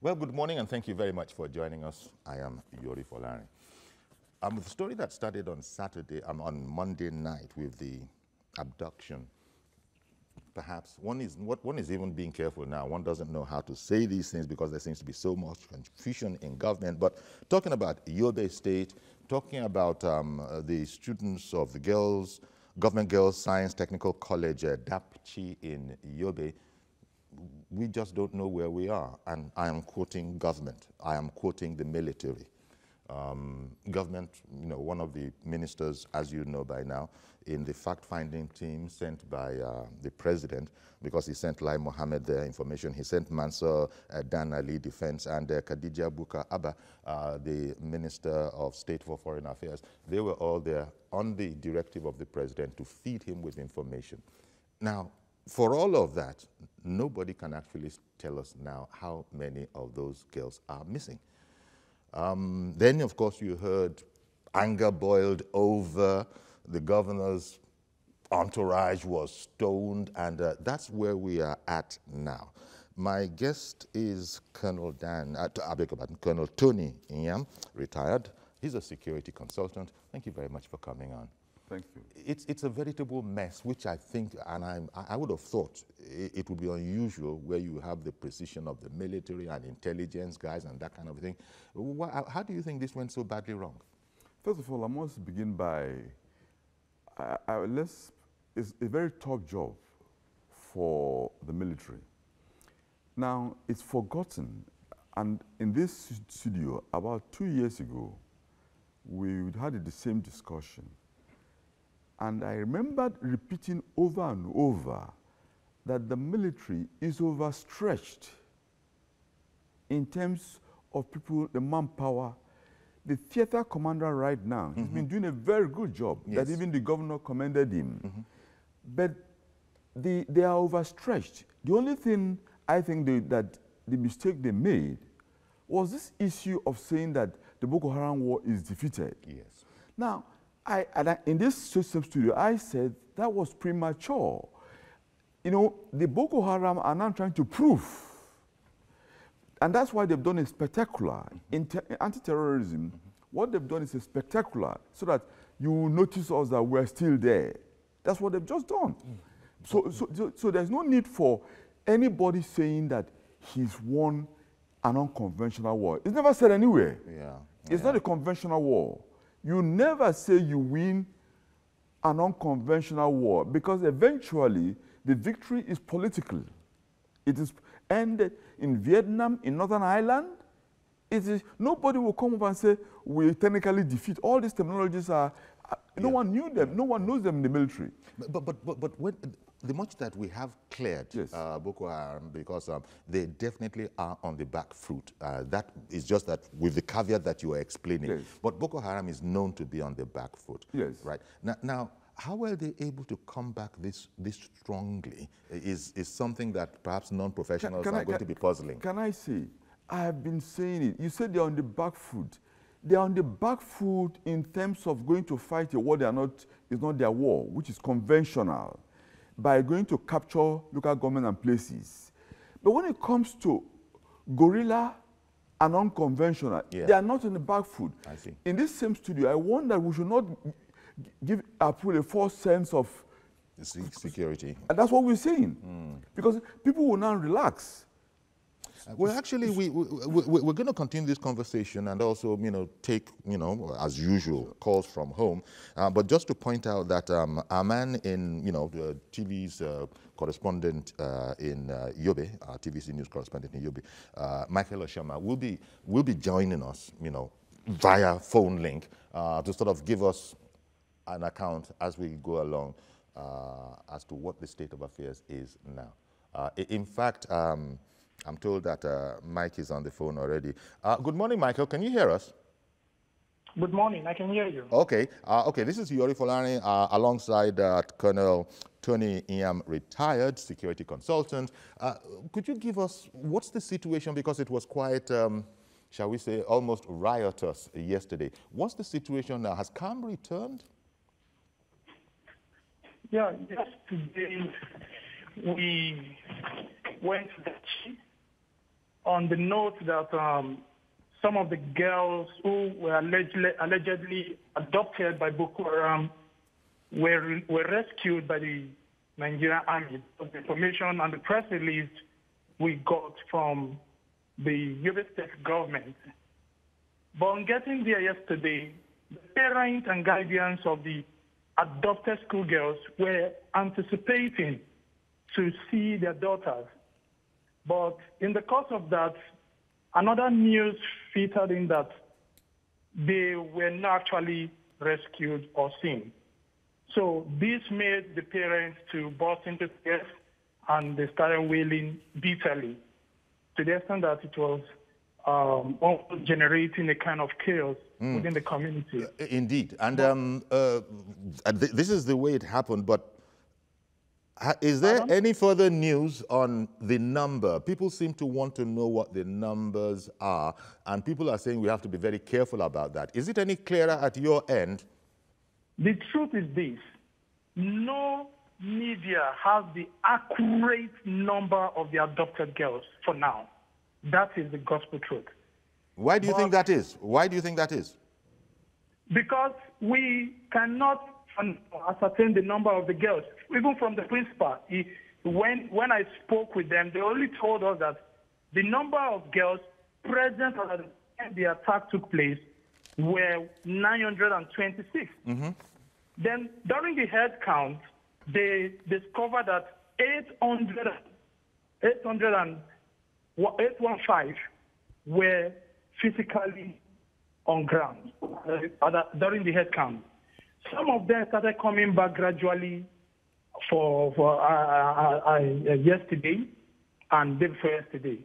Well, good morning, and thank you very much for joining us. I am Yori Folari. The story that started on on Monday night with the abduction, perhaps one is even being careful now. One doesn't know how to say these things because there seems to be so much confusion in government. But talking about Yobe State, talking about the students of the Government Girls Science Technical College, DAPCHI in Yobe, we just don't know where we are. And I am quoting government. I am quoting the military. Government, one of the ministers, as you know by now, in the fact-finding team sent by the president, because he sent Lai Mohammed the information, he sent Mansour Dan Ali Defense and Khadija Buka Abba, the Minister of State for Foreign Affairs. They were all there on the directive of the president to feed him with information. Now, for all of that, nobody can actually tell us now how many of those girls are missing. Then, of course, you heard anger boiled over, the governor's entourage was stoned, and that's where we are at now. My guest is Colonel Colonel Tony Inyam, retired. He's a security consultant. Thank you very much for coming on. Thank you. It's a veritable mess, which I think, and I would have thought it would be unusual where you have the precision of the military and intelligence guys and that kind of thing. How do you think this went so badly wrong? First of all, I must begin by, it's a very tough job for the military. Now, it's forgotten, and in this studio, about 2 years ago, we had the same discussion. And I remembered repeating over and over that the military is overstretched in terms of people, the manpower. The theater commander right now, he's been doing a very good job, that even the governor commended him. But they are overstretched. The only thing I think that the mistake they made was this issue of saying that the Boko Haram war is defeated. Yes. Now, in this system studio, I said that was premature. The Boko Haram are now trying to prove, and that's why they've done a spectacular. In anti-terrorism, what they've done is a spectacular, so that you will notice us that we're still there. That's what they've just done. So there's no need for anybody saying that he's won an unconventional war. It's never said anywhere. It's not a conventional war. You never say you win an unconventional war, because eventually the victory is political. It is ended in Vietnam, in Northern Ireland. Nobody will come up and say, we technically defeat. All these technologies no one knew them. No one knows them in the military. But when, the much that we have cleared Boko Haram, because they definitely are on the back foot. That is just that with the caveat that you are explaining. But Boko Haram is known to be on the back foot. Right. Now, how were they able to come back this strongly is something that perhaps non-professionals are going to be puzzling. Can I say, I have been saying it. You said they're on the back foot. They're on the back foot in terms of going to fight a war it's not their war, which is conventional, by going to capture local government and places. But when it comes to guerrilla and unconventional, they are not on the back foot. I see. In this same studio, I warn that we should not give Apple a false sense of security. And that's what we're saying. Because people will now relax. Well, actually, we're going to continue this conversation and also, take, as usual, calls from home. But just to point out that our man in, the TV's correspondent in Yobe, TVC News correspondent in Yobe, Michael Oshama, will be joining us, via phone link to sort of give us an account as we go along as to what the state of affairs is now. In fact, I'm told that Mike is on the phone already. Good morning, Michael. Can you hear us? Good morning. I can hear you. Okay. This is Yori Folari alongside Colonel Tony Inyam, retired security consultant. Could you give us, what's the situation? Because it was quite, shall we say, almost riotous yesterday. What's the situation now? Has calm returned? Yeah, yesterday we went to the chief on the note that some of the girls who were allegedly adopted by Boko Haram were rescued by the Nigerian Army. The information and the press release we got from the Yobe State government. But on getting there yesterday, the parents and guardians of the adopted schoolgirls were anticipating to see their daughters. But in the course of that, another news filtered in that they were not actually rescued or seen. So this made the parents to burst into tears, and they started wailing bitterly to the extent that it was also generating a kind of chaos within the community. Indeed. And this is the way it happened, but is there any further news on the number? People seem to want to know what the numbers are, and people are saying we have to be very careful about that. Is it any clearer at your end? The truth is this. No media has the accurate number of the adopted girls for now. That is the gospel truth. Why do you think that is? Why do you think that is? Because we cannot ascertain the number of the girls. Even from the principal, when I spoke with them, they only told us that the number of girls present at the time the attack took place were 926. Then during the head count, they discovered that 815 were physically on ground during the head count. Some of them started coming back gradually for yesterday and day before yesterday.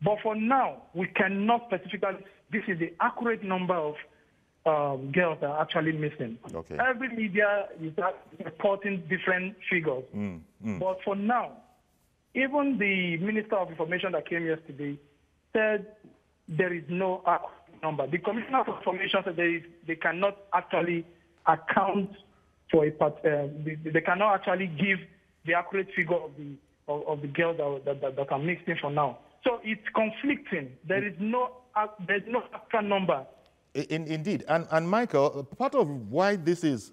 But for now, we cannot specifically, this is the accurate number of girls that are actually missing. Okay. Every media is reporting different figures. But for now, even the Minister of Information that came yesterday said there is no accurate number. The Commissioner of Information said they cannot actually account for they cannot actually give the accurate figure of the girls that are mixed in for now. So it's conflicting. There's no actual number. Indeed. And Michael, part of why this is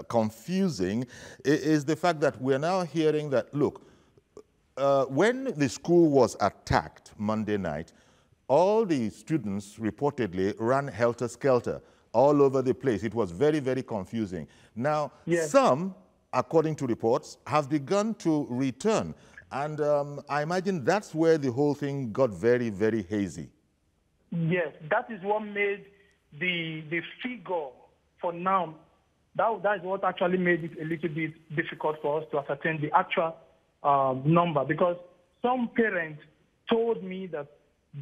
confusing is the fact that we're now hearing that, look, when the school was attacked Monday night, all the students reportedly ran helter-skelter all over the place. It was very, very confusing. Now, some, according to reports, have begun to return. And I imagine that's where the whole thing got very, very hazy. Yes, that is what made the figure for now, that is what actually made it a little bit difficult for us to ascertain the actual number, because some parents told me that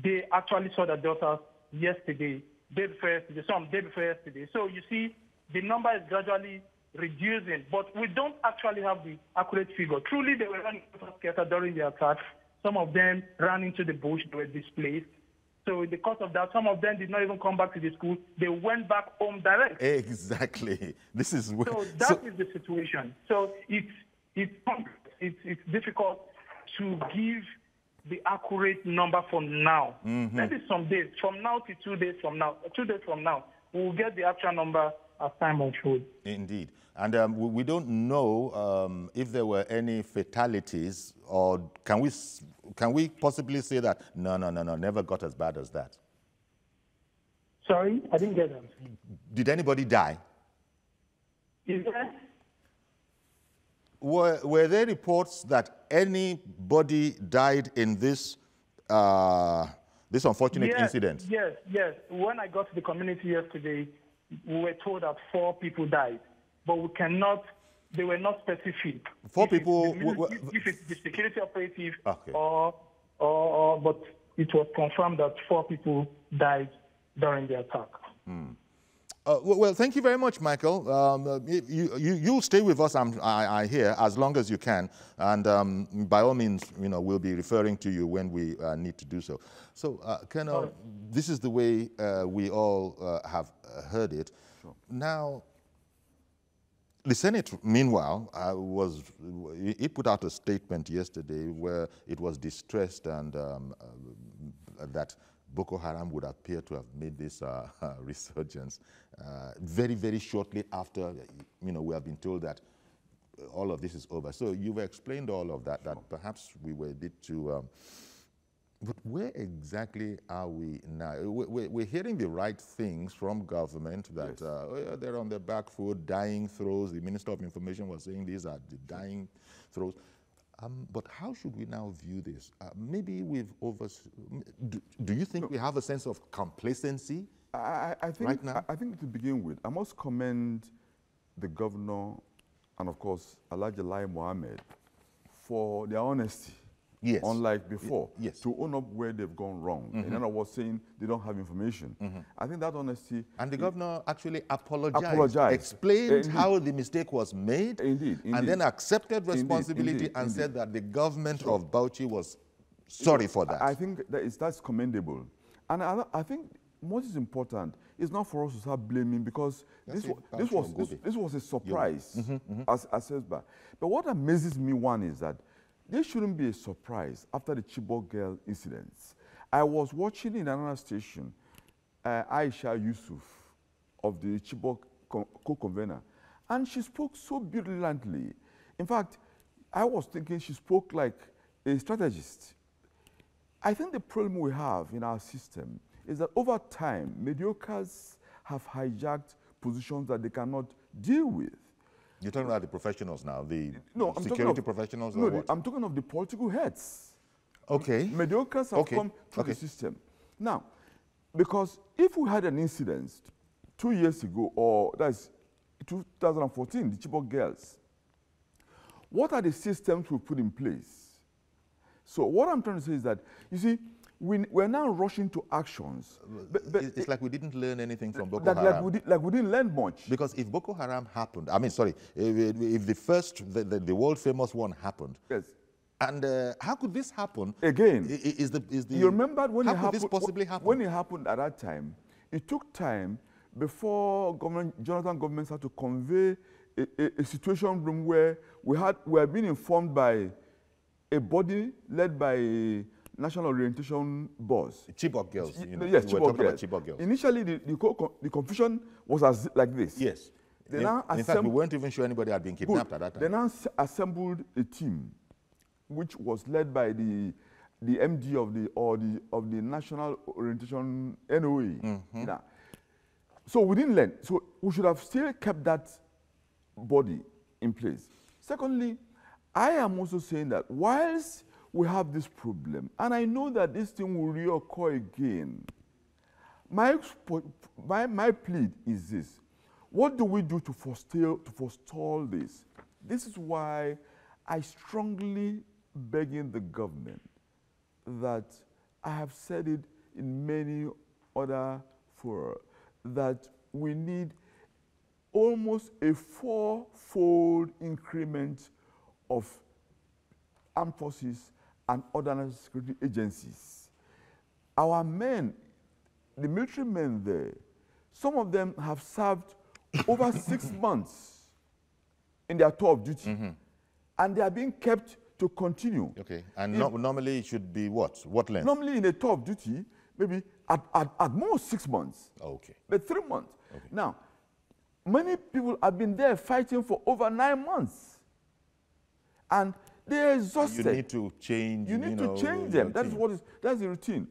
they actually saw their daughters yesterday, day before yesterday, some day before yesterday. So you see, the number is gradually reducing, but we don't actually have the accurate figure. Truly, they were running scattered during the attack. Some of them ran into the bush, they were displaced. So because of that, some of them did not even come back to the school. They went back home direct. Exactly. This is where, so that is the situation. So it's difficult to give the accurate number for now. Maybe some days from now to 2 days from now. 2 days from now, we will get the actual number as time unfolds. Indeed. And we don't know if there were any fatalities, or can we possibly say that no, never got as bad as that? Sorry, I didn't get that. Did anybody die? Is there? Were there reports that anybody died in this this unfortunate incident? Yes. When I got to the community yesterday, we were told that 4 people died, but they were not specific. 4 people? If it's the security operative, okay. but it was confirmed that 4 people died during the attack. Well, thank you very much, Michael. You'll stay with us, I hear, as long as you can. And by all means, we'll be referring to you when we need to do so. So, Colonel, this is the way we all have heard it. Sure. Now, The Senate, meanwhile, it put out a statement yesterday where it was distressed and that Boko Haram would appear to have made this resurgence very, very shortly after, we have been told that all of this is over. So you've explained all of that, that perhaps we were a bit too... but where exactly are we now? We're hearing the right things from government that they're on their back foot, dying throes. The Minister of Information was saying these are the dying throes. But how should we now view this? Maybe we've do you think we have a sense of complacency I think, right now? I think to begin with, I must commend the governor and, of course, Alhaji Lai Mohammed for their honesty. Yes. Unlike before, yes. To own up where they've gone wrong. In other words, saying they don't have information. I think that honesty... And the governor actually apologized. Explained how the mistake was made, and then accepted responsibility and said that the government of Bauchi was sorry for that. I think that's commendable. And I think what is important is not for us to start blaming, because this was a surprise, as said by. But what amazes me, one, is that there shouldn't be a surprise after the Chibok girl incidents. I was watching in another station, Aisha Yusuf of the Chibok co-convener, and she spoke so brilliantly. In fact, I was thinking she spoke like a strategist. I think the problem we have in our system is that over time, mediocres have hijacked positions that they cannot deal with. You're talking about the professionals now, the I'm security professionals, or what? I'm talking of the political heads. Okay. Mediocres have come through the system. Now, because if we had an incident 2 years ago, or that's 2014, the Chibok girls, what are the systems we put in place? So what I'm trying to say is that, you see, we're now rushing to actions. But it's like we didn't learn anything from Boko Haram. Like we didn't learn much. Because if Boko Haram happened, if the first, the world famous one happened, yes. And how could this happen? Again, you remember when how it happened? Could this possibly happen? When it happened at that time, it took time before Jonathan government had to convey a situation room where we were being informed by a body led by a National Orientation Boss. Chibok girls. Yes, Chibok girls. Initially, the confusion was like this. Yes. In fact, we weren't even sure anybody had been kidnapped at that time. They now assembled a team, which was led by the MD of the National Orientation NOA. So we didn't learn. So we should have still kept that body in place. Secondly, I am also saying that whilst we have this problem, and I know that this thing will reoccur again, my plea is this: what do we do to forestall this? This is why I strongly beg in the government that I have said it in many other fora, that we need almost a 4-fold increment of armed forces and other national security agencies. Our men, the military men there, some of them have served over 6 months in their tour of duty, and they are being kept to continue. Okay, and normally it should be what? What length? Normally in a tour of duty, maybe at most 6 months. Okay. But 3 months. Okay. Now, many people have been there fighting for over 9 months. And they're exhausted. You need to change. You need to change them. That's the routine.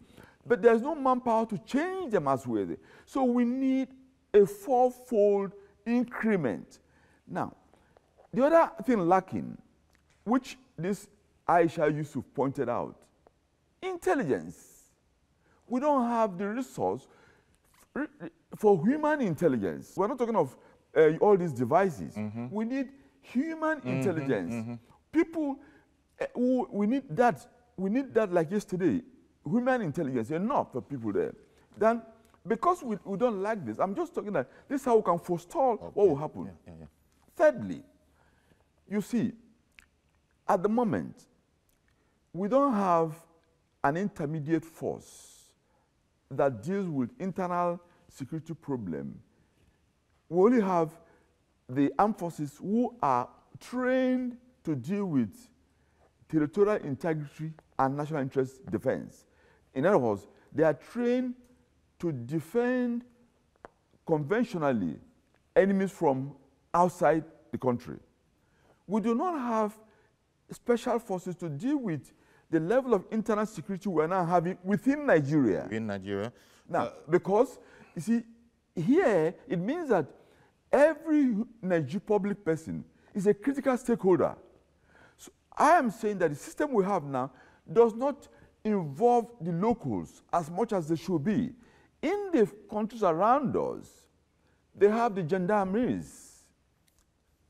But there's no manpower to change them as well. So we need a 4-fold increment. Now, the other thing lacking, which this Aisha Yusuf pointed out, intelligence. We don't have the resource for human intelligence. We're not talking of all these devices. We need human intelligence. People, we need that like yesterday. Human intelligence, enough for people there. Then, because we don't like this, I'm just talking that this is how we can forestall what will happen. Thirdly, you see, at the moment, we don't have an intermediate force that deals with internal security problem. We only have the armed forces who are trained to deal with territorial integrity and national interest defense. In other words, they are trained to defend conventionally enemies from outside the country. We do not have special forces to deal with the level of internal security we are now having within Nigeria. In Nigeria? Now, because, you see, here it means that every Nigerian public person is a critical stakeholder. So I am saying that the system we have now does not involve the locals as much as they should be. In the countries around us, they have the gendarmeries.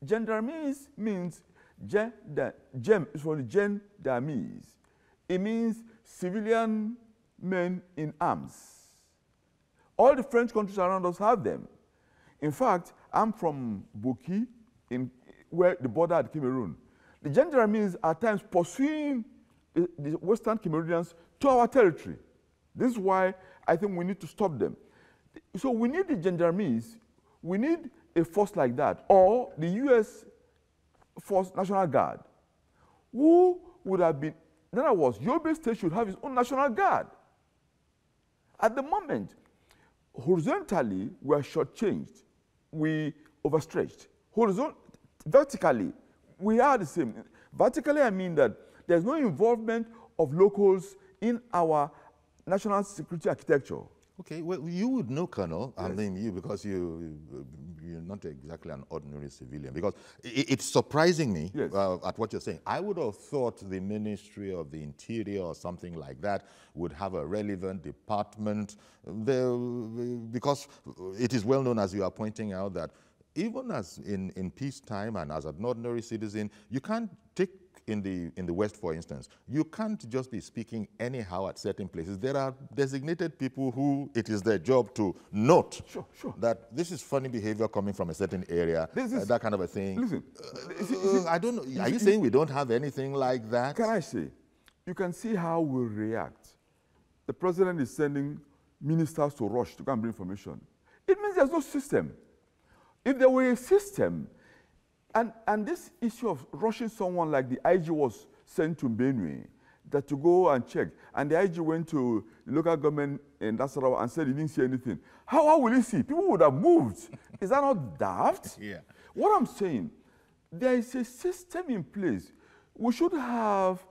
Gendarmeries means gem is from the gendarmeries. It means civilian men in arms. All the French countries around us have them. In fact, I'm from Boki, where the border at Cameroon. The gendarmeries are at times pursuing the Western Cameroonians to our territory. This is why I think we need to stop them. So we need the gendarmeries, we need a force like that, or the U.S. Force National Guard, who would have been, in other words, Yobe State should have its own National Guard. At the moment, horizontally, we are shortchanged, we overstretched. Vertically, we are the same. Vertically, I mean that there's no involvement of locals in our national security architecture. Okay, well, you would know, Colonel, yes. I mean you, because you're not exactly an ordinary civilian, because it's surprising me yes. At what you're saying. I would have thought the Ministry of the Interior or something like that would have a relevant department there, because it is well known, as you are pointing out, that even as in peacetime and as an ordinary citizen, you can't take in the West, for instance, you can't just be speaking anyhow at certain places. There are designated people who it is their job to note that this is funny behavior coming from a certain area, that kind of a thing. Listen, I don't know. Are you saying we don't have anything like that? Can I say, you can see how we react. The president is sending ministers to rush to go and bring information. It means there's no system. If there were a system, and this issue of rushing someone like the IG was sent to Benue, that to go and check, and the IG went to the local government in Nasarawa and said he didn't see anything. How will he see? People would have moved. Is that not daft? Yeah. What I'm saying, there is a system in place. We should have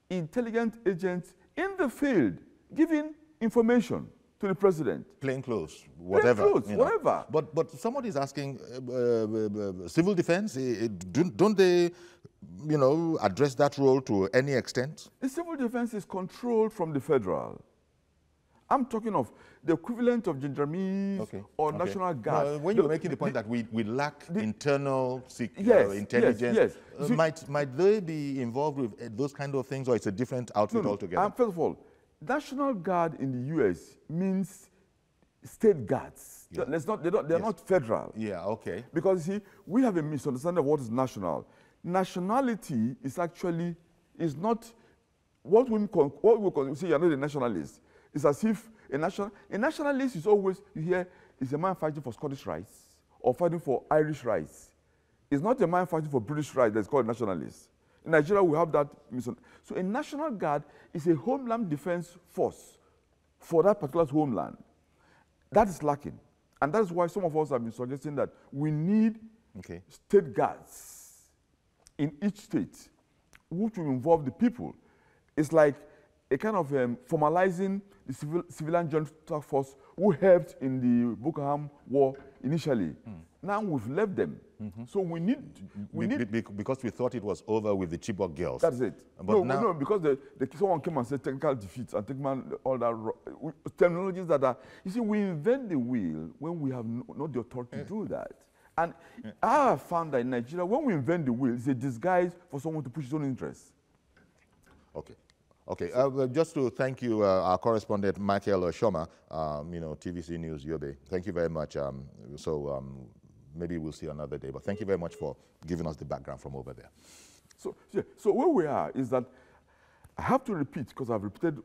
intelligent agents in the field giving information to the president. Plain clothes, whatever. Plain clothes, whatever. But somebody is asking, civil defense, don't they, address that role to any extent? The civil defense is controlled from the federal. I'm talking of the equivalent of gendarmeries or National Guard. When you're making the point that we lack internal intelligence, might they be involved with those kind of things, or it's a different outfit altogether? First of all, National Guard in the U.S. means state guards. Yeah. They're not federal. Yeah, okay. Because, you see, we have a misunderstanding of what is national. Nationality is not what we say you're not a nationalist. It's as if a nationalist is always, you hear, is a man fighting for Scottish rights or fighting for Irish rights. It's not a man fighting for British rights that's called a nationalist. In Nigeria, we have that mission. So a National Guard is a homeland defense force for that particular homeland. That is lacking. And that's why some of us have been suggesting that we need state guards in each state, which will involve the people. It's like a kind of formalizing the civilian joint task force who helped in the Boko Haram war initially. Now we've left them. So we need because we thought it was over with the Chibok girls. That's it. But no, because someone came and said technical defeats and all that terminologies that are. You see, we invent the wheel when we have not the authority to do that. And I have found that in Nigeria, when we invent the wheel, it's a disguise for someone to push his own interests. Okay, just to thank you, our correspondent Michael Oshoma, TVC News Yobe. Thank you very much. Maybe we'll see another day, but thank you very much for giving us the background from over there. So where we are is that I have to repeat, because I've repeated,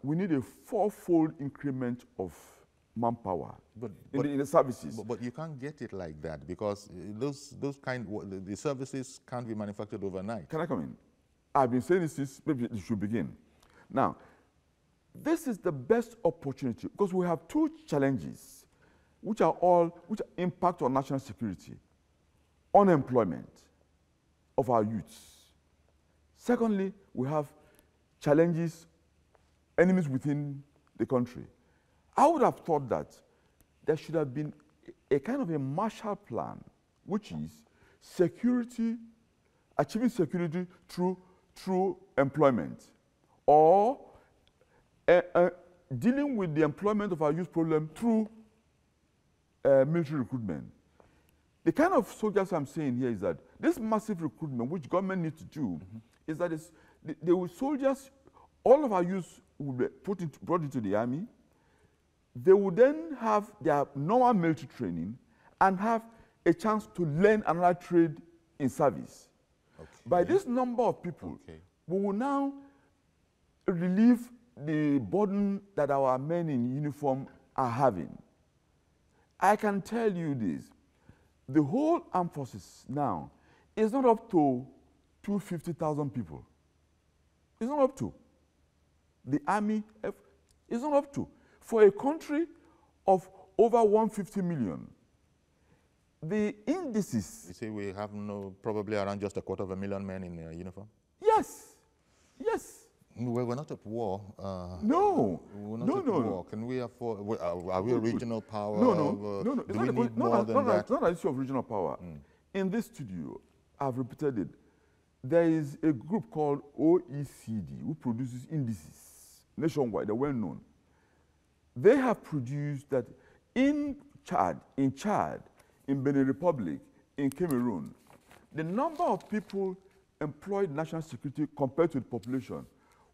we need a fourfold increment of manpower in the services. But you can't get it like that because the services can't be manufactured overnight. Can I come in? I've been saying this since maybe it should begin. Now, this is the best opportunity because we have two challenges which impact on national security. Unemployment of our youths. Secondly, we have challenges, enemies within the country. I would have thought that there should have been a kind of a Marshall Plan, which is security, achieving security through employment, or dealing with the employment of our youth problem through military recruitment. The kind of soldiers I'm saying here is that this massive recruitment, which government needs to do, is that soldiers, all of our youth will be brought into the army. They will then have their normal military training and have a chance to learn another trade in service. Okay. By this number of people, we will now relieve the burden that our men in uniform are having. I can tell you this. The whole armed forces now is not up to 250,000 people. It's not up to. The army is not up to. For a country of over 150 million, the indices... You say we have probably around just 250,000 men in uniform? Yes. Yes. We're not at war. No. We're not at war. Can we afford... Are we a regional power? No. Do we need more than that? It's not an issue of regional power. In this studio, I've repeated it. There is a group called OECD who produces indices nationwide. They're well known. They have produced that in Chad, in Benin Republic, in Cameroon, the number of people employed in national security compared to the population,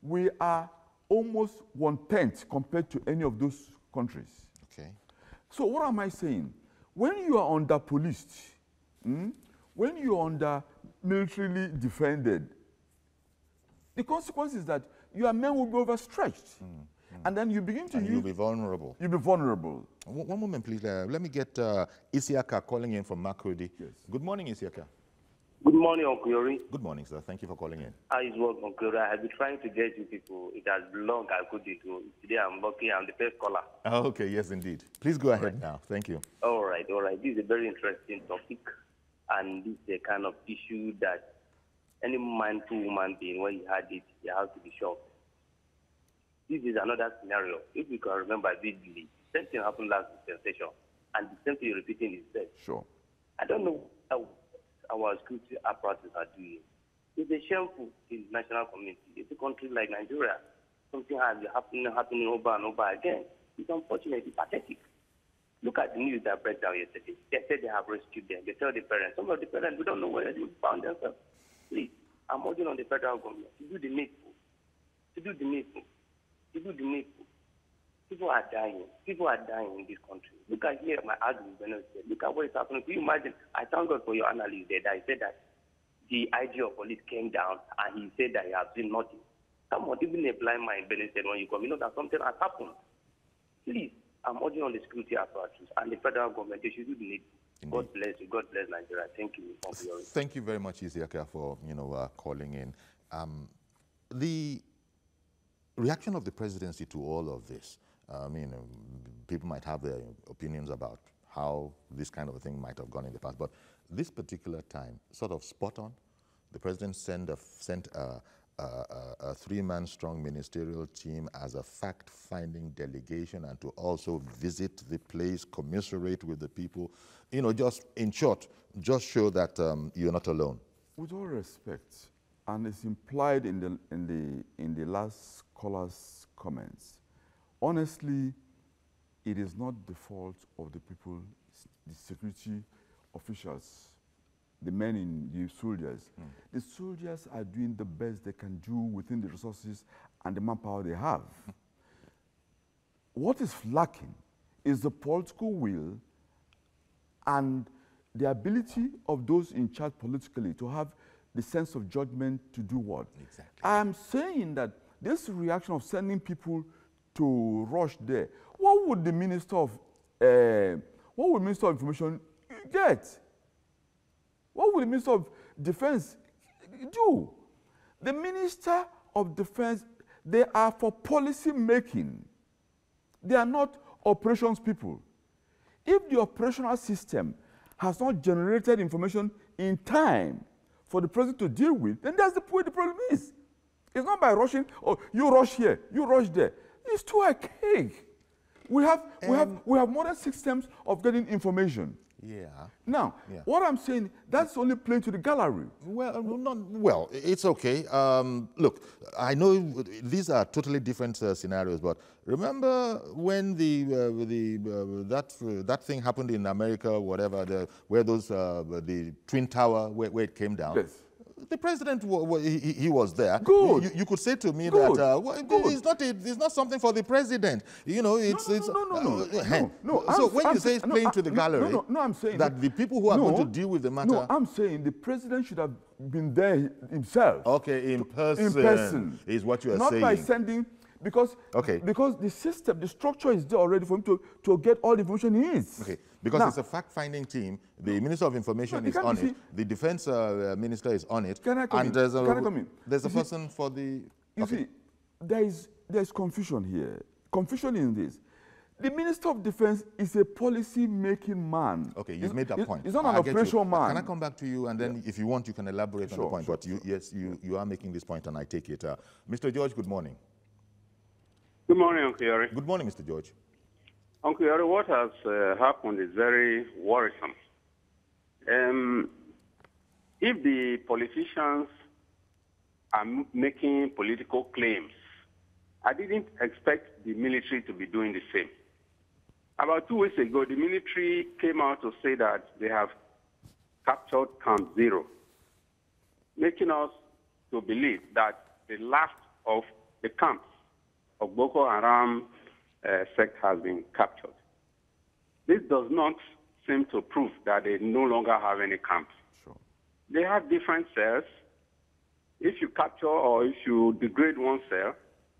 we are almost 1/10 compared to any of those countries. Okay. So what am I saying? When you are under policed, when you are under militarily defended, the consequence is that your men will be overstretched. And then you begin to use... You'll be vulnerable. You'll be vulnerable. One moment, please. Let me get Isiaka calling in from Makurdi. Yes. Good morning, Isiaka. Good morning, Uncle Yori. Good morning, sir. Thank you for calling in. How is work, Uncle Yori? I have been trying to get you people. It has been long. I couldn't do. Today I'm lucky. I'm the first caller. Oh, okay. Yes, indeed. Please go ahead now. Thank you. All right. This is a very interesting topic. And this is a kind of issue that any mindful human being, when he had it, he has to be shocked. This is another scenario. If you can remember vividly, the same thing happened last sensation, and the same thing repeating itself. Sure. I don't know how our security apparatus are doing. It's a shameful in the national community. It's a country like Nigeria. Something has been happening over and over again. It's unfortunate. It's pathetic. Look at the news that broke down yesterday. They said they have rescued them. They tell the parents. Some of the parents, we don't know where they found themselves. Please, I'm urging on the federal government to do the needful. People are dying. People are dying in this country. Look at here, my argument. Look at what is happening. Can you imagine? I thank God for your analysis there. That he said that the IG of police came down and he said that he has seen nothing. Someone, even a blind man in Benin said, when you come, you know that something has happened. Please, I'm urging on the security apparatus and the federal government. They should do the needful. God bless you. God bless Nigeria. Thank you. Thank you very much, Isiaka, for calling in. The reaction of the presidency to all of this. People might have their opinions about how this kind of a thing might have gone in the past, but this particular time, sort of spot on. The president sent a three-man strong ministerial team as a fact-finding delegation and to also visit the place, commiserate with the people. Just in short, just show that you're not alone. With all respect, and it's implied in the last caller's comments, honestly, it is not the fault of the people, the security officials, the men in the soldiers. The soldiers are doing the best they can do within the resources and the manpower they have. What is lacking is the political will and the ability of those in charge politically to have the sense of judgment to do what? Exactly. I am saying that this reaction of sending people to rush there what would the Minister of Information get? What would the Minister of Defense do? The Minister of Defense, they are for policy making. They are not operations people. If the operational system has not generated information in time for the president to deal with, then that's the way the problem is. It's not by rushing, oh, you rush here, you rush there. It's too archaic. We have modern systems of getting information. Yeah. Now, what I'm saying, that's only playing to the gallery. Well, it's okay. Look, I know these are totally different scenarios, but remember when that thing happened in America, whatever, where the Twin Tower, where it came down? Yes. The president, he was there. Good. You could say to me Good. that it's not something for the president. You know, it's no. So when you say it's playing to the gallery, I'm saying that the people who are going to deal with the matter. No, I'm saying the president should have been there himself. Okay, in person. In person is what you are not saying. Not by sending. Because the system, the structure is there already for him to get all the information he needs. Okay, because it's a fact-finding team. The Minister of Information is on it. The Defense Minister is on it. Can I come in? There's a person for the... You see, there's confusion here. Confusion in this. The Minister of Defense is a policy-making man. Okay, you've made that point. He's not an operational man. Can I come back to you, and then if you want, you can elaborate on the point. But you are making this point, and I take it. Mr. George, good morning. Good morning, Uncle Yori. Good morning, Mr. George. Uncle Yori, what has happened is very worrisome. If the politicians are making political claims, I didn't expect the military to be doing the same. About 2 weeks ago, the military came out to say that they have captured Camp Zero, making us to believe that the last of the camps of Boko Haram sect has been captured. This does not seem to prove that they no longer have any camps. Sure. They have different cells. If you capture or if you degrade one cell,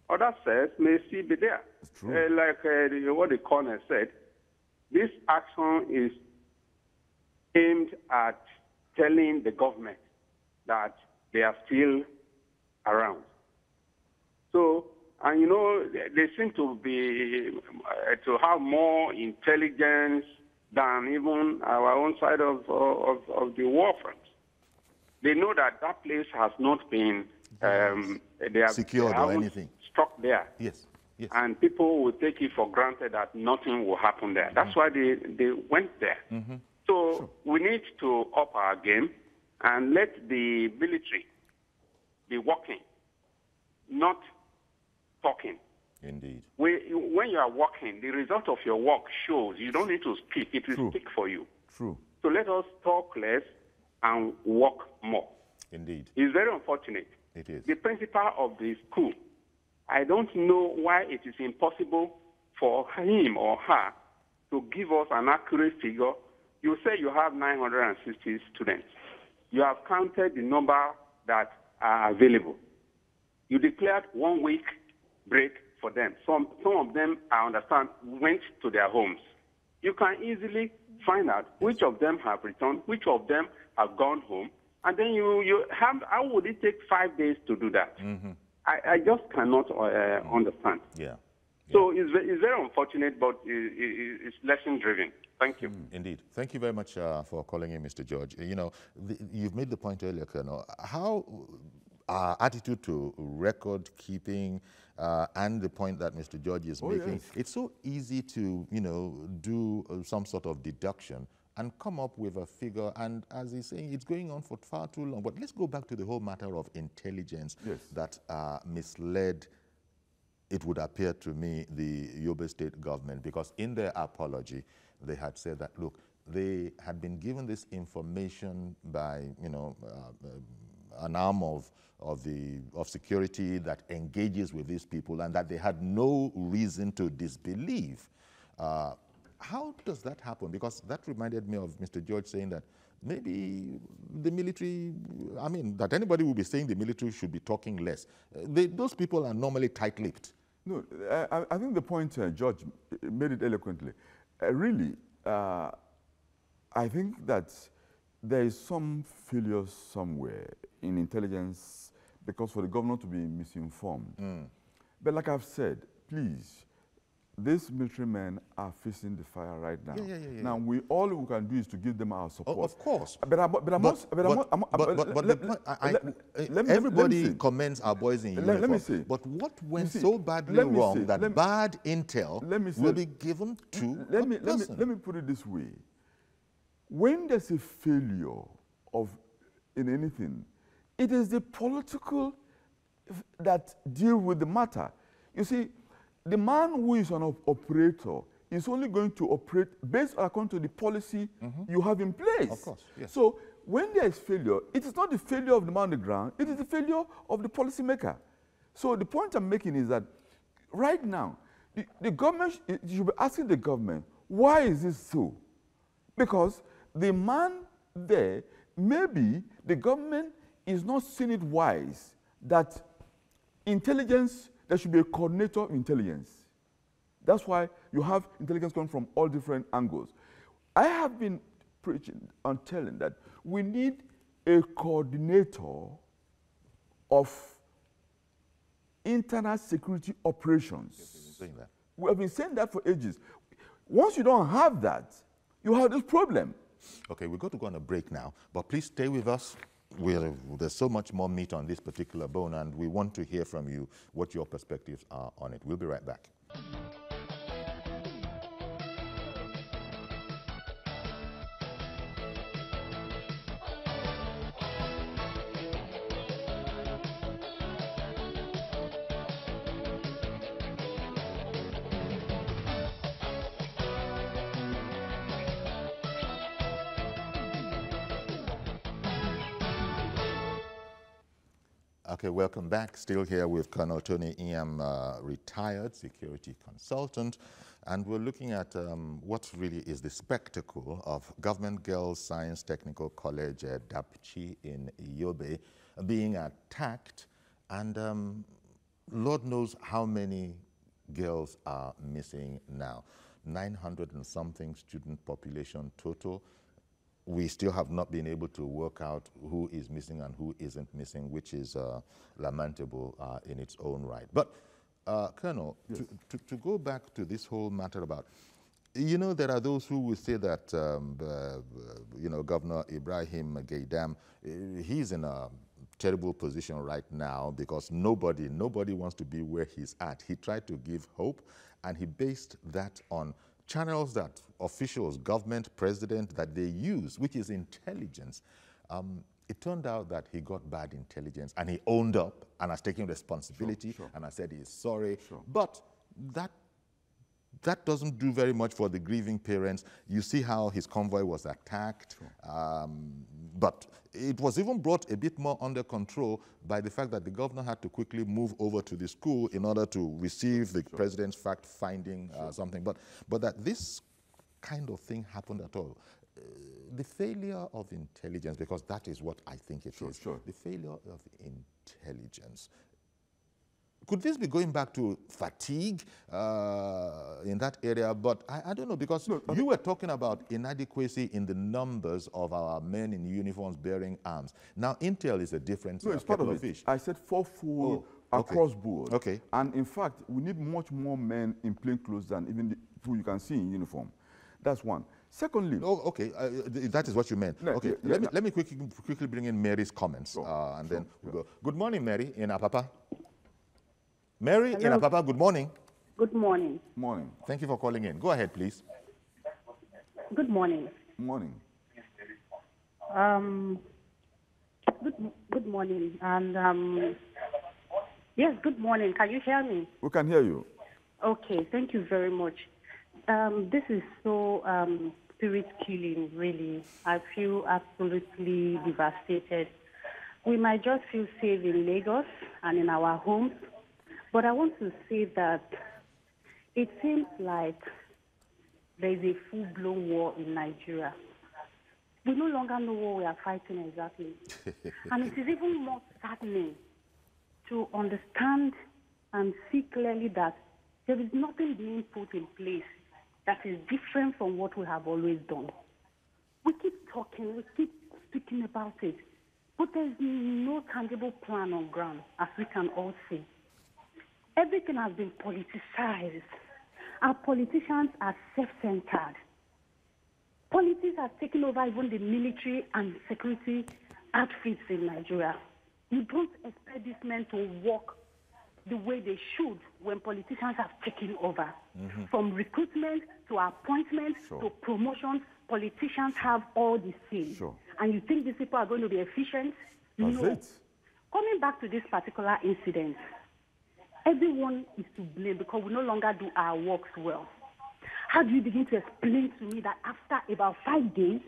other cells may still be there. It's true. What the colonel said, this action is aimed at telling the government that they are still around. So, and you know, they seem to be, to have more intelligence than even our own side of the war front. They know that that place has not been secured or anything. Struck there. Yes. Yes. And people will take it for granted that nothing will happen there. That's why they went there. Mm-hmm. So we need to up our game and let the military be working, not talking. Indeed. When you are working, the result of your work shows. You don't need to speak. It will speak for you. True. So let us talk less and work more. Indeed. It's very unfortunate. It is. The principal of the school, I don't know why it is impossible for him or her to give us an accurate figure. You say you have 960 students. You have counted the number that are available. You declared 1 week break for them. Some of them, I understand, went to their homes. You can easily find out which of them have returned, which of them have gone home, and then you have, how would it take 5 days to do that? Mm-hmm. I just cannot understand. Yeah. So it's very unfortunate, but it's lesson-driven. Thank you. Indeed. Thank you very much for calling in, Mr. George. You know, you've made the point earlier, Colonel, how our attitude to record keeping and the point that Mr. George is making, yes. It's so easy to, you know, do some sort of deduction and come up with a figure. And as he's saying, it's going on for far too long. But let's go back to the whole matter of intelligence that misled, it would appear to me, the Yobe State government, because in their apology, they had said that, look, they had been given this information by, you know, an arm of security that engages with these people, and that they had no reason to disbelieve. How does that happen? Because that reminded me of Mr. George saying that maybe the military, I mean, that anybody will be saying the military should be talking less. Those people are normally tight-lipped. No, I think the point George made it eloquently. Really, I think that there is some failure somewhere in intelligence because for the governor to be misinformed. But like I've said, please, these military men are facing the fire right now. Now, all we can do is to give them our support. Oh, of course. Everybody commends our boys in uniform. Let me say. But what went so badly wrong that bad intel will be given to a person? Let me put it this way. When there's a failure in anything, it is the political that deal with the matter. You see, the man who is an operator is only going to operate based according to the policy you have in place. Of course, yes. So when there is failure, it is not the failure of the man on the ground, it is the failure of the policymaker. So the point I'm making is that right now, the government, you should be asking the government, why is this so? Because the man there, maybe the government is not seeing it wise that intelligence, there should be a coordinator of intelligence. That's why you have intelligence coming from all different angles. I have been preaching and telling that we need a coordinator of internal security operations. We have been saying that for ages. Once you don't have that, you have this problem. Okay, we're going to go on a break now, but please stay with us. There's so much more meat on this particular bone, and we want to hear from you what your perspectives are on it. We'll be right back. Okay, welcome back. Still here with Colonel Tony Iam, retired security consultant, and we're looking at what really is the spectacle of Government Girls Science Technical College at Dapchi in Yobe being attacked, and Lord knows how many girls are missing now. 900 and something student population total. We still have not been able to work out who is missing and who isn't missing, which is lamentable in its own right. But, Colonel, yes, to go back to this whole matter about, you know, there are those who will say that, you know, Governor Ibrahim Geidam, he's in a terrible position right now because nobody wants to be where he's at. He tried to give hope, and he based that on channels that officials, government, president, that they use, which is intelligence. It turned out that he got bad intelligence, and he owned up and has taken responsibility, and I said he's sorry. But that doesn't do very much for the grieving parents. You see how his convoy was attacked, but it was even brought a bit more under control by the fact that the governor had to quickly move over to the school in order to receive the president's fact-finding something. But that this kind of thing happened at all. The failure of intelligence, because that is what I think it is, the failure of intelligence. Could this be going back to fatigue in that area? But I don't know, because you were talking about inadequacy in the numbers of our men in uniforms bearing arms. Now, intel is a different it's part of fish. I said fourfold across board. Okay. And in fact, we need much more men in plain clothes than even the people you can see in uniform. That's one. Secondly... that is what you meant. Okay, let me quickly bring in Mary's comments, and then we'll go. Good morning, Mary, in Apapa. Mary in Apapa, good morning. Good morning. Morning. Thank you for calling in. Go ahead, please. Good morning. Morning. Good morning. And yes, good morning. Can you hear me? We can hear you. Okay, thank you very much. This is so spirit-killing, really. I feel absolutely devastated. We might just feel safe in Lagos and in our homes, but I want to say that it seems like there is a full-blown war in Nigeria. We no longer know what we are fighting exactly. And it is even more saddening to understand and see clearly that there is nothing being put in place that is different from what we have always done. We keep talking, we keep speaking about it, but there's no tangible plan on ground, as we can all see. Everything has been politicized. Our politicians are self-centered. Politics has taken over even the military and security outfits in Nigeria. You don't expect these men to work the way they should when politicians have taken over. From recruitment to appointment to promotion, politicians have all the say. And you think these people are going to be efficient? No. Coming back to this particular incident, everyone is to blame because we no longer do our works well. How do you begin to explain to me that after about 5 days,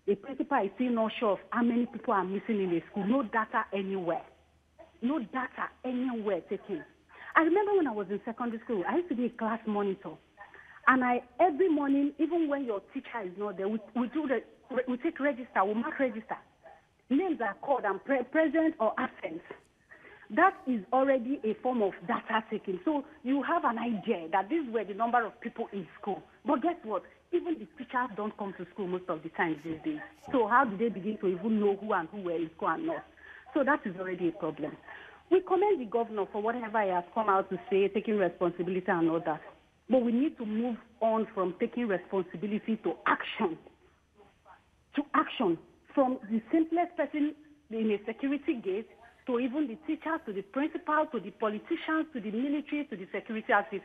the principal is still not sure of how many people are missing in the school? No data anywhere. No data anywhere taken. I remember when I was in secondary school, I used to be a class monitor. And every morning, even when your teacher is not there, we take register, we mark register. Names are called and present or absent. That is already a form of data taking. So you have an idea that these were the number of people in school. But guess what? Even the teachers don't come to school most of the time these days. So how do they begin to even know who and who were in school and not? So that is already a problem. We commend the governor for whatever he has come out to say, taking responsibility and all that. But we need to move on from taking responsibility to action. To action. From the simplest person in a security gate to even the teachers, to the principal, to the politicians, to the military, to the security outfits.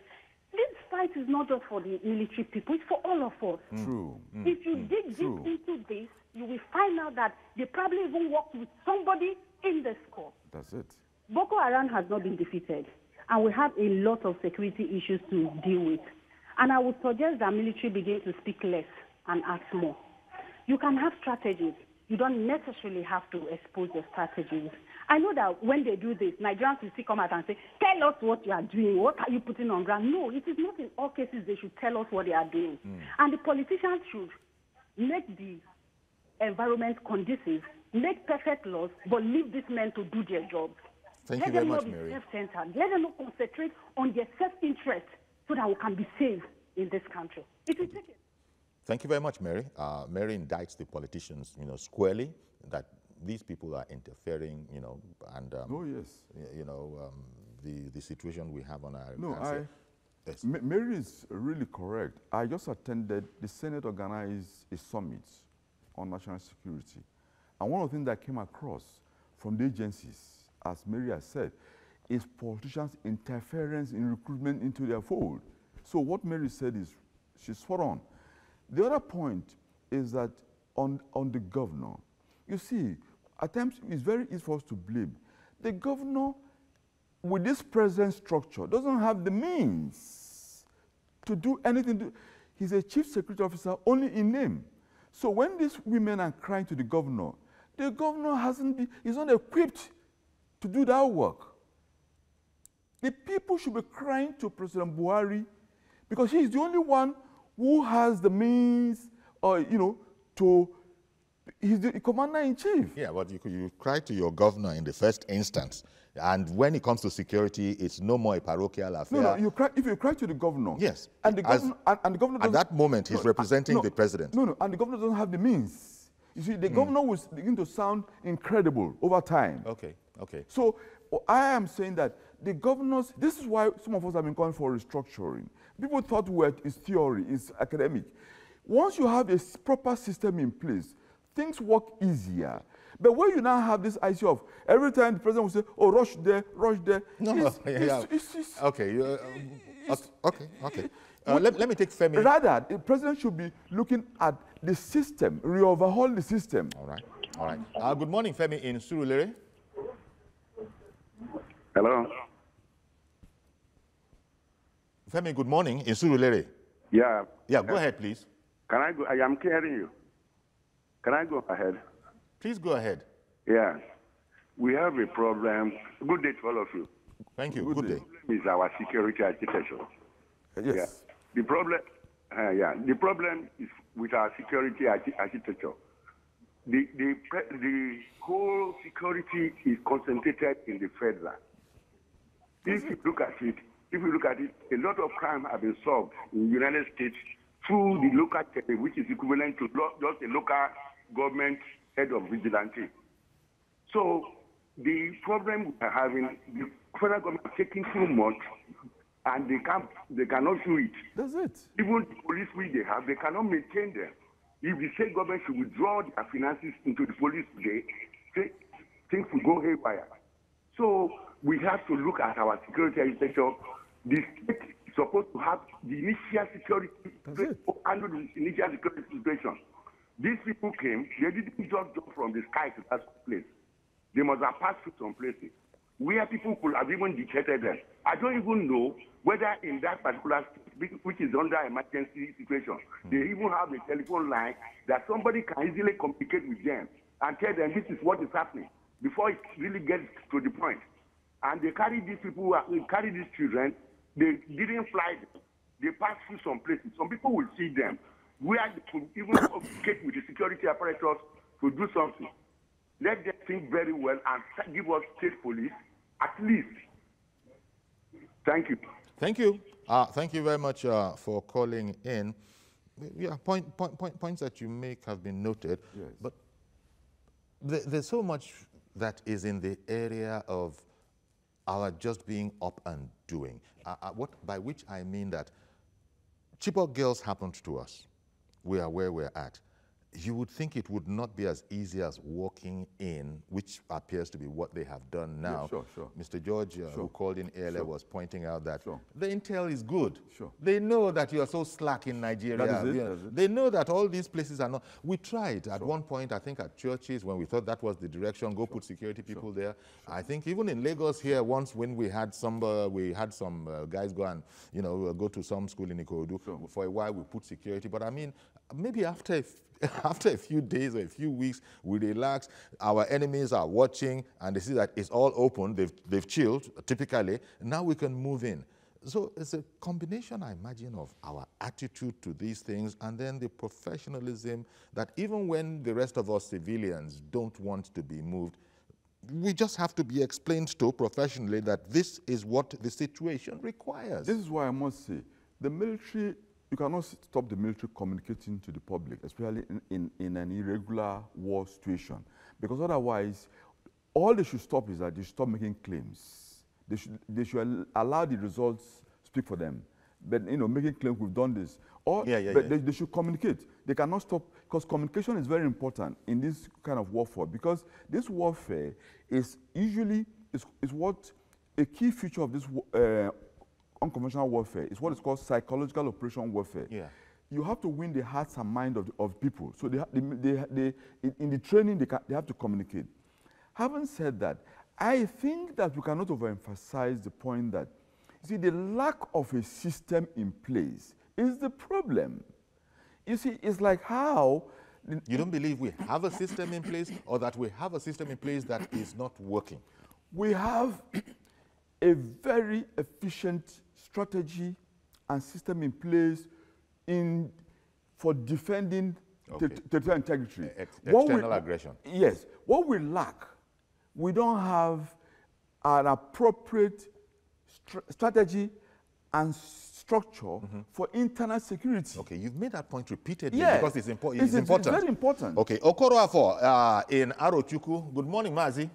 This fight is not just for the military people, it's for all of us. True. If you dig deep into this, you will find out that they probably even worked with somebody in the school. That's it. Boko Haram has not been defeated, and we have a lot of security issues to deal with. And I would suggest that military begin to speak less and act more. You can have strategies. You don't necessarily have to expose your strategies. I know that when they do this, Nigerians will still come out and say, tell us what you are doing. What are you putting on ground? No, it is not in all cases they should tell us what they are doing. And the politicians should make the environment conducive, make perfect laws, but leave these men to do their jobs. Thank you very much, Mary. Let them not be self-centered. Let them not concentrate on their self-interest so that we can be safe in this country. It will take it. Thank you very much, Mary. Mary indicts the politicians, squarely that these people are interfering, and the situation we have on our No, yes. Mary is really correct. I just attended the Senate organized a summit on national security, and one of the things that came across from the agencies, as Mary has said, is politicians' interference in recruitment into their fold. So what Mary said is she's spot on. The other point is that on the governor, you see, at times it's very easy for us to blame. The governor, with this present structure, doesn't have the means to do anything. He's a chief security officer only in name. So when these women are crying to the governor is not equipped to do that work. The people should be crying to President Buhari because he's the only one who has the means, he's the commander-in-chief. Yeah, but you cry to your governor in the first instance, and when it comes to security, it's no more a parochial affair. No, if you cry to the governor. Yes. And the governor, and the governor at that moment, he's representing the president. No, and the governor doesn't have the means. You see, the governor will begin to sound incredible over time. Okay. So I am saying that the governors, this is why some of us have been calling for restructuring. People thought it's theory, it's academic. Once you have a proper system in place, things work easier. But when you now have this idea of every time the president will say, oh, rush there. No, okay. Let me take Femi. Rather, the president should be looking at the system, re-overhaul the system. All right. Good morning, Femi in Surulere. Hello. Femi, good morning in Surulere. Yeah. Yeah, go ahead, please. Can I go? I am hearing you. Can I go ahead? Please go ahead. Yeah. We have a problem. Good day to all of you. Thank you. Good day. The problem is our security architecture. Yes. Yeah. The problem is with our security architecture. The whole security is concentrated in the federal. If you look at it, a lot of crime have been solved in the United States through the local technique, which is equivalent to just a local government head of vigilante. So the problem we are having, the federal government is taking too much, and they cannot do it. That's it. Even the police which they have, they cannot maintain them. If the state government should withdraw their finances into the police today, things will go haywire. So we have to look at our security architecture. The state is supposed to have the initial security, handle the initial security situation. These people came, they didn't just jump from the sky to that place. They must have passed through some places where people could have even detected them. I don't even know whether in that particular state, which is under emergency situation, they even have a telephone line that somebody can easily communicate with them and tell them this is what is happening before it really gets to the point. And they carry these people, they carry these children, they didn't fly them. They pass through some places. Some people will see them where they could even communicate with the security apparatus to do something. Let them think very well and give us state police at least. Thank you. Thank you. Thank you very much for calling in. Yeah, points that you make have been noted. Yes. But there's so much that is in the area of our just being up and doing. By which I mean that Chibok girls happened to us. We are where we're at. You would think it would not be as easy as walking in, which appears to be what they have done now. Yeah, sure. Mr. George, who called in earlier, was pointing out that the intel is good. Sure. They know that you are so slack in Nigeria. That is it. They know that all these places are not. We tried at one point, I think at churches, when we thought that was the direction, go put security people there. I think even in Lagos here, once when we had some guys go and go to some school in Ikorodu. For a while, we put security. But I mean, maybe after a few days or a few weeks, we relax. Our enemies are watching, and they see that it's all open. They've chilled, typically. Now we can move in. So it's a combination, I imagine, of our attitude to these things and then the professionalism that even when the rest of us civilians don't want to be moved, we just have to be explained to professionally that this is what the situation requires. This is why I must say, the military, you cannot stop the military communicating to the public, especially in an irregular war situation. Because otherwise, all they should stop is that they should stop making claims. They should allow the results speak for them. But making claims, we've done this. Or they should communicate. They cannot stop, because communication is very important in this kind of warfare. Because this warfare is usually what a key feature of this unconventional warfare is what is called psychological operation warfare. Yeah. You have to win the hearts and minds of people. So in the training, they have to communicate. Having said that, I think that we cannot overemphasize the point that, you see, the lack of a system in place is the problem. You see, it's like how... You don't believe we have a system in place, or that we have a system in place that is not working? We have a very efficient strategy and system in place for defending territorial integrity. External aggression. Yes. What we lack, we don't have an appropriate strategy and structure for internal security. Okay, you've made that point repeatedly because it's important. It's very important. Okay, Okoroafo in Arochukwu. Good morning, Mazi.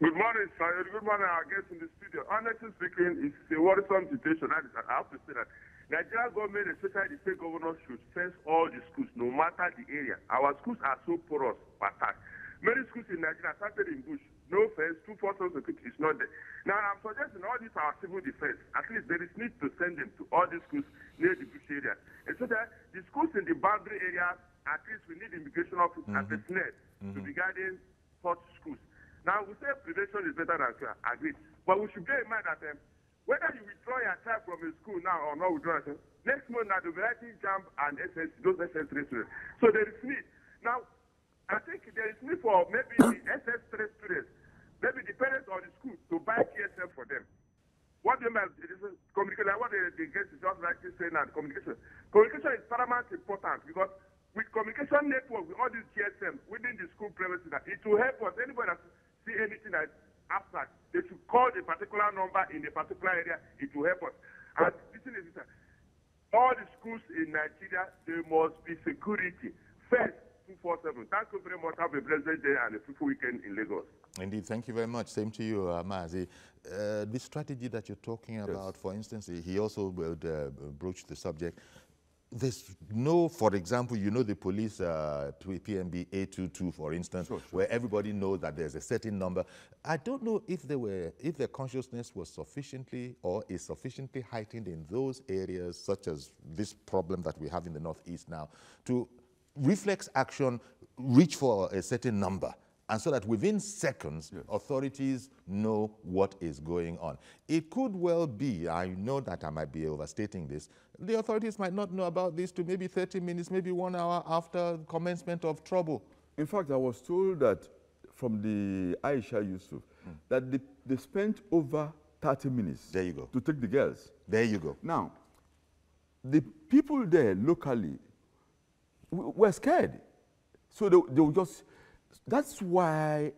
Good morning, sir. Good morning, our guests in the studio. Honestly speaking, it's a worrisome situation. I have to say that Nigeria government, especially the state governors, should fence all the schools, no matter the area. Our schools are so porous, pathetic. Many schools in Nigeria started in bush. No fence, 2-4 security is not there. Now, I'm suggesting all these are civil defense. At least there is need to send them to all these schools near the bush area. And so that the schools in the boundary areas, at least we need immigration officers and personnel to be guiding such schools. Now, we say prevention is better than cure, agreed. But we should bear in mind that whether you withdraw your child from a school now or not withdraw yourself, next month now they'll be writing JAMB and those SS3 students. So there is need. Now, I think there is need for maybe the SS3 students, maybe the parents or the school to buy KSM for them. What they might communicate, like what they get is just like saying that communication. Communication is paramount important because with communication network, with all these GSM within the school premises, it will help us. Anybody that see anything that after. They should call a particular number in a particular area. It will help us. And the thing is, all the schools in Nigeria, there must be security. First, 247. Thank you very much. Have a blessed day and a fruitful weekend in Lagos. Indeed, thank you very much. Same to you, Mazi. The strategy that you're talking about, for instance, he also broached the subject. There's no, for example, you know the police PMB 822, for instance, where everybody knows that there's a certain number. I don't know if their consciousness was sufficiently or is sufficiently heightened in those areas, such as this problem that we have in the Northeast now, to reflex action, reach for a certain number, and so that within seconds, authorities know what is going on. It could well be, I know that I might be overstating this, the authorities might not know about this to maybe 30 minutes, maybe 1 hour after commencement of trouble. In fact, I was told that from the Aisha Yusuf, that they spent over 30 minutes there you go. To take the girls. There you go. Now, the people there locally were scared. So they were just, that's why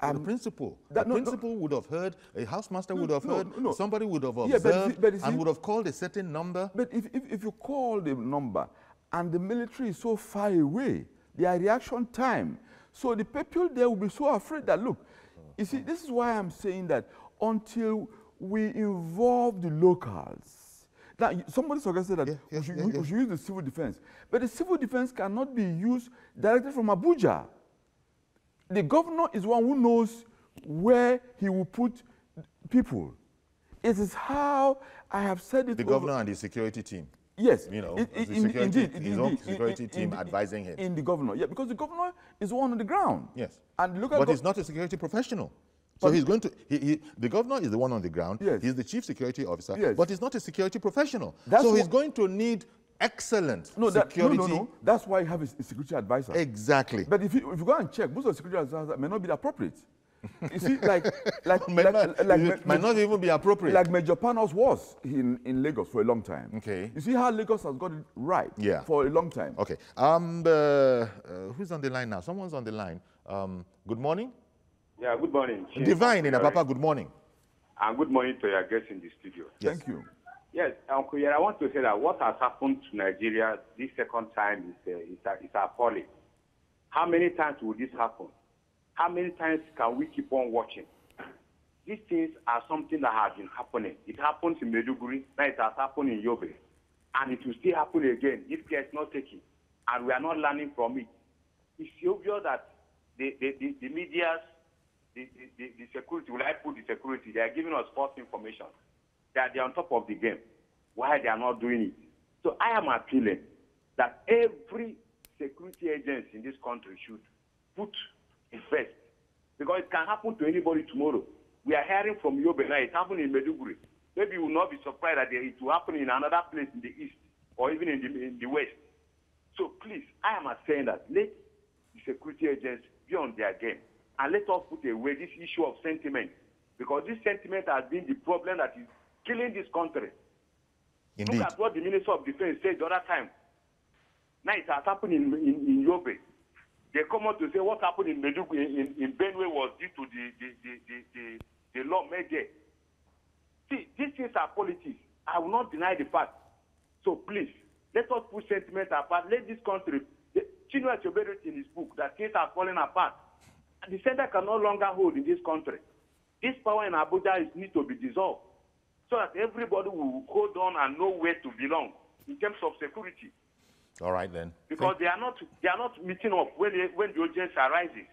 the principal would have heard, a housemaster would have heard, somebody would have observed and would have called a certain number. But if you call the number and the military is so far away, their reaction time, so the people there will be so afraid that, look, you see, this is why I'm saying that until we involve the locals. Now, somebody suggested that we should use the civil defense, but the civil defense cannot be used directly from Abuja. The governor is one who knows where he will put people. It is how I have said it. The governor and the security team. Yes. You know, his own security team advising him. In the governor, yeah, because the governor is one on the ground. Yes. And but he's not a security professional. So he's going to, the governor is the one on the ground. Yes. He's the chief security officer, yes. but he's not a security professional. So he's going to need excellent security. No. That's why you have a security advisor. Exactly. But if you go and check, most of the security advisors may not be appropriate. You see, might not even be appropriate. Like Major Panos was in Lagos for a long time. Okay. You see how Lagos has got it right for a long time. Okay. Who's on the line now? Someone's on the line. Good morning. Yeah, good morning. Divine in Apapa, good morning. And good morning to your guests in the studio. Yes. Thank you. Yes, Uncle, I want to say that what has happened to Nigeria this second time is appalling. How many times will this happen? How many times can we keep on watching? These things are something that has been happening. It happens in Maiduguri, now it has happened in Yobe. And it will still happen again if care is not taken. And we are not learning from it. It's obvious that the media, the security, will I put the security, they are giving us false information that they are on top of the game. Why they are not doing it? So I am appealing that every security agency in this country should put its best. Because it can happen to anybody tomorrow. We are hearing from Yobe now, it happened in Maiduguri. Maybe you will not be surprised that it will happen in another place in the east or even in the west. So please, I am saying that let the security agents be on their game. And let us put away this issue of sentiment. Because this sentiment has been the problem that is killing this country. Indeed. Look at what the Minister of Defense said the other time. Now it has happened in Yobe. They come out to say what happened in Maiduguri, in Benue was due to the law made there. See, these things are politics. I will not deny the fact. So please, let us put sentiment apart. Let this country, Chinua Achebe wrote in his book that things are falling apart. And the center can no longer hold in this country. This power in Abuja needs to be dissolved so that everybody will hold on and know where to belong in terms of security. All right, then. Because they are not meeting up when the urgency arises.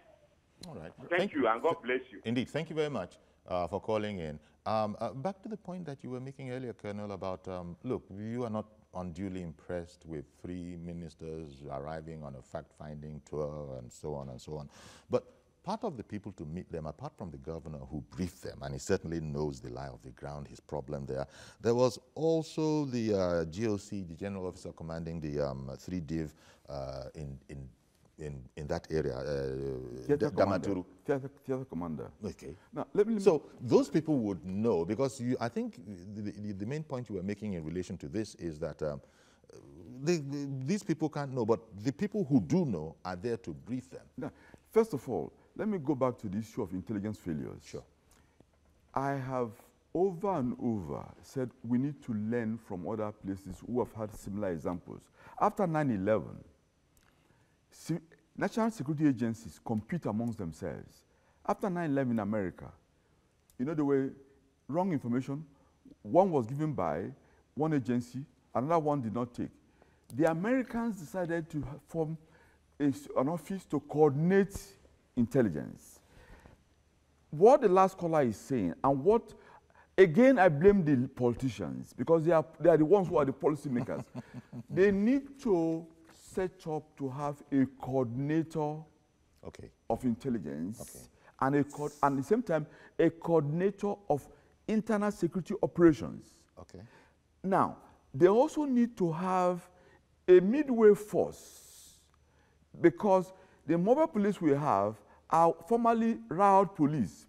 All right. Thank you, and God bless you. Indeed. Thank you very much for calling in. Back to the point that you were making earlier, Colonel, about, look, you are not unduly impressed with 3 ministers arriving on a fact-finding tour and so on and so on. But part of the people to meet them, apart from the governor who briefed them, and he certainly knows the lie of the ground, his problem there was also the GOC, the General Officer commanding the 3-div in that area, Damaturu. Theater commander. Okay. Now, so those people would know, because I think the main point you were making in relation to this is that these people can't know, but the people who do know are there to brief them. Now, first of all, let me go back to the issue of intelligence failures. Sure. I have over and over said we need to learn from other places who have had similar examples. After 9/11, national security agencies compete amongst themselves. After 9/11 in America, you know, there were wrong information. One was given by one agency, another one did not take. The Americans decided to form an office to coordinate intelligence. What the last caller is saying, and what, again, I blame the politicians, because they are the ones who are the policymakers. They need to set up to have a coordinator of intelligence, and at the same time, a coordinator of internal security operations. Now, they also need to have a midway force, because the mobile police we have are formerly riot police.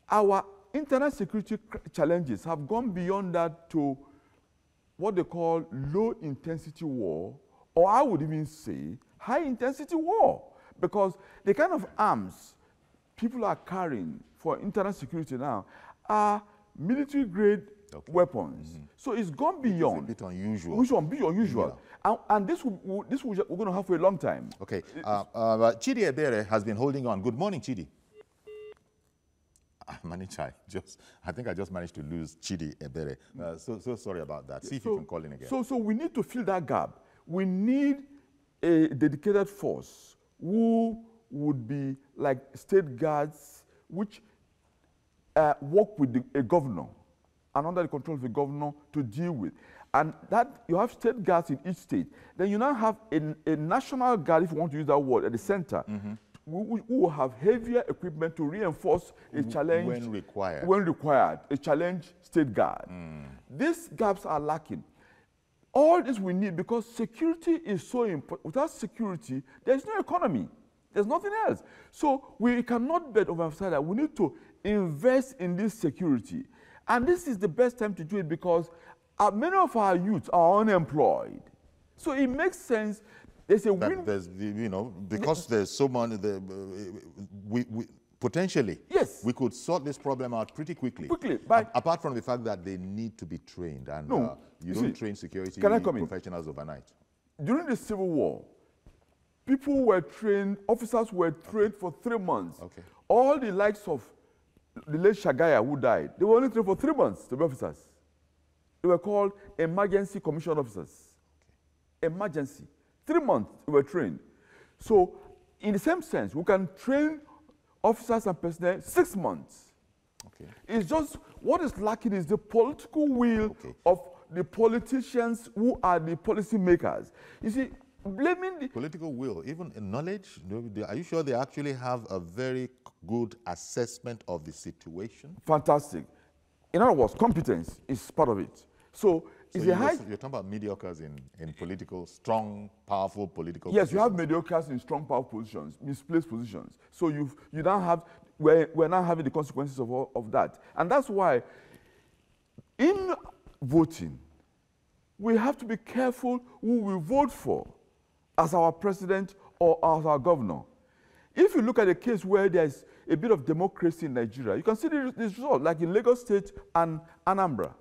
Our internal security challenges have gone beyond that to what they call low-intensity war, or I would even say high-intensity war, because the kind of arms people are carrying for internal security now are military-grade weapons. So it's gone beyond. It's a bit unusual. Which one? Unusual. And this we're going to have for a long time. Okay. Chidi Ebere has been holding on. Good morning, Chidi. I think I just managed to lose Chidi Ebere. So sorry about that. See if you can call in again. So we need to fill that gap. We need a dedicated force who would be like state guards, which work with a governor and under the control of the governor to deal with. And that you have state guards in each state. Then you now have a national guard, if you want to use that word, at the center, who will have heavier equipment to reinforce a challenge when required. When required, a challenge state guard. These gaps are lacking. All this we need, because security is so important. Without security, there's no economy. There's nothing else. So we cannot bet over that. We need to invest in this security. And this is the best time to do it, because many of our youth are unemployed. So it makes sense. There's a win. There's, because there's so many, we potentially, we could sort this problem out pretty quickly. Apart from the fact that they need to be trained, and you don't train security professionals overnight. During the Civil War, people were trained, officers were trained for 3 months. All the likes of the late Shagaya, who died, they were only trained for 3 months to be officers. They were called emergency commission officers. Emergency. 3 months they were trained. So in the same sense, we can train officers and personnel 6 months. It's just what is lacking is the political will of the politicians who are the policymakers. You see, blaming the political will, even in knowledge, are you sure they actually have a very good assessment of the situation? Fantastic. In other words, competence is part of it. So you're talking about mediocres in political, strong, powerful political positions. Yes, you have mediocres in strong, powerful positions, misplaced positions. So you don't have, we're now having the consequences of that. And that's why in voting, we have to be careful who we vote for as our president or as our governor. If you look at a case where there's a bit of democracy in Nigeria, you can see this result, like in Lagos State and Anambra.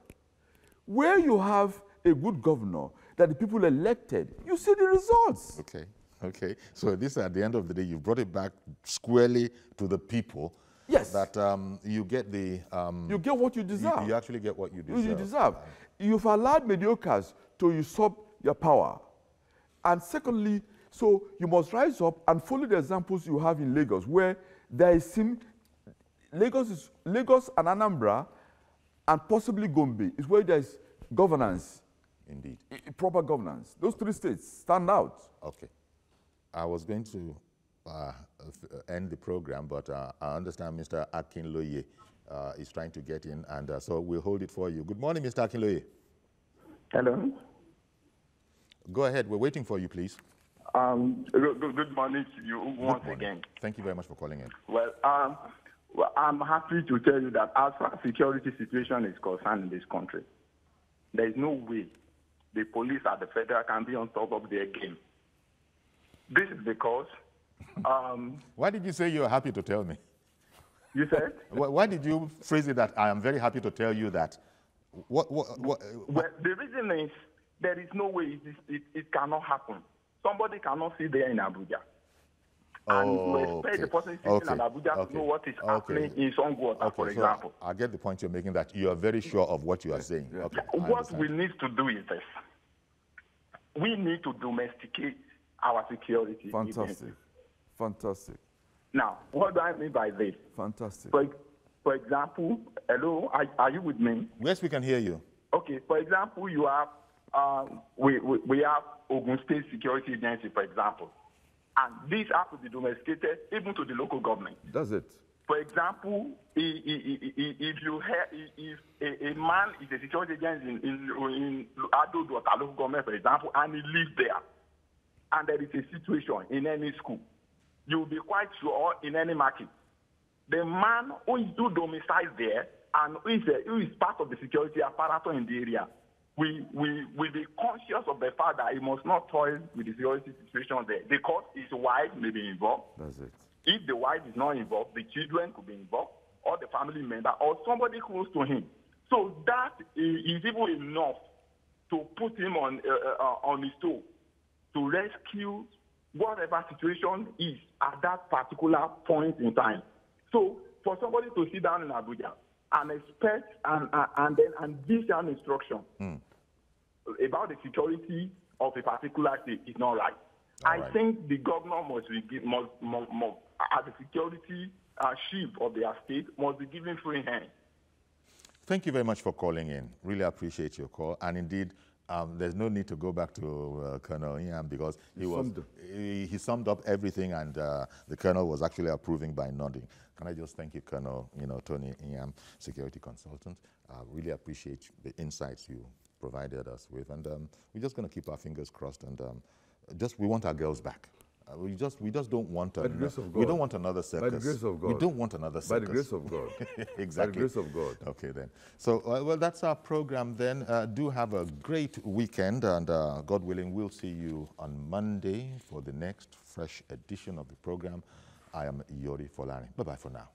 Where you have a good governor that the people elected, you see the results. Okay. So this, at the end of the day, you brought it back squarely to the people. Yes. That you get the... you get what you deserve. You actually get what you deserve. You've allowed mediocres to usurp your power. And secondly, so you must rise up and follow the examples you have in Lagos, where there is Lagos and Anambra, and possibly Gombe is where there is governance. Indeed. Proper governance. Those 3 states stand out. Okay. I was going to end the program, but I understand Mr. Akinloye is trying to get in, and so we'll hold it for you. Good morning, Mr. Akinloye. Hello. Go ahead. We're waiting for you, please. Good morning to you once again. Thank you very much for calling in. Well, I'm happy to tell you that as far as security situation is concerned in this country, there is no way the police at the federal can be on top of their game. This is because... Why did you say you're happy to tell me? You said? Why did you phrase it that I am very happy to tell you that? Well, the reason is there is no way it cannot happen. Somebody cannot sit there in Abuja and you expect the person sitting in Abuja to know what is happening in Songwater, for example. I get the point you're making, that you are very sure of what you are saying. Okay, what we need to do is this. We need to domesticate our security. Fantastic. Fantastic. Now, what do I mean by this? Fantastic. For example, hello, are you with me? Yes, we can hear you. Okay, for example, you have, we have Ogun State Security Agency, for example. And these have to be domesticated even to the local government. Does it? For example, if a man is a security agent in Ado local government, for example, and he lives there, and there is a situation in any school, you'll be quite sure in any market, the man who is domiciled there and who is part of the security apparatus in the area will be conscious of the fact that he must not toy with the security situation there, because his wife may be involved. That's it. If the wife is not involved, the children could be involved, or the family member, or somebody close to him. So that is even enough to put him on his toe to rescue whatever situation is at that particular point in time. So for somebody to sit down in Abuja and expect and dish an instruction about the security of a particular state is not right. I think the governor must as the security chief of their state, must be given free hand. Thank you very much for calling in. Really appreciate your call. And indeed, there's no need to go back to Colonel Ian, because he summed up everything, and the Colonel was actually approving by nodding. Can I just thank you, Colonel Tony Ian, security consultant. Really appreciate the insights you provided us with, and we're just going to keep our fingers crossed, and we want our girls back. We just don't want we don't want another circus. By the grace of God. We don't want another circus. By the grace of God. Exactly. By the grace of God. Okay then. So well, that's our program then. Do have a great weekend, and God willing, we'll see you on Monday for the next fresh edition of the program. I am Yori Folari. Bye bye for now.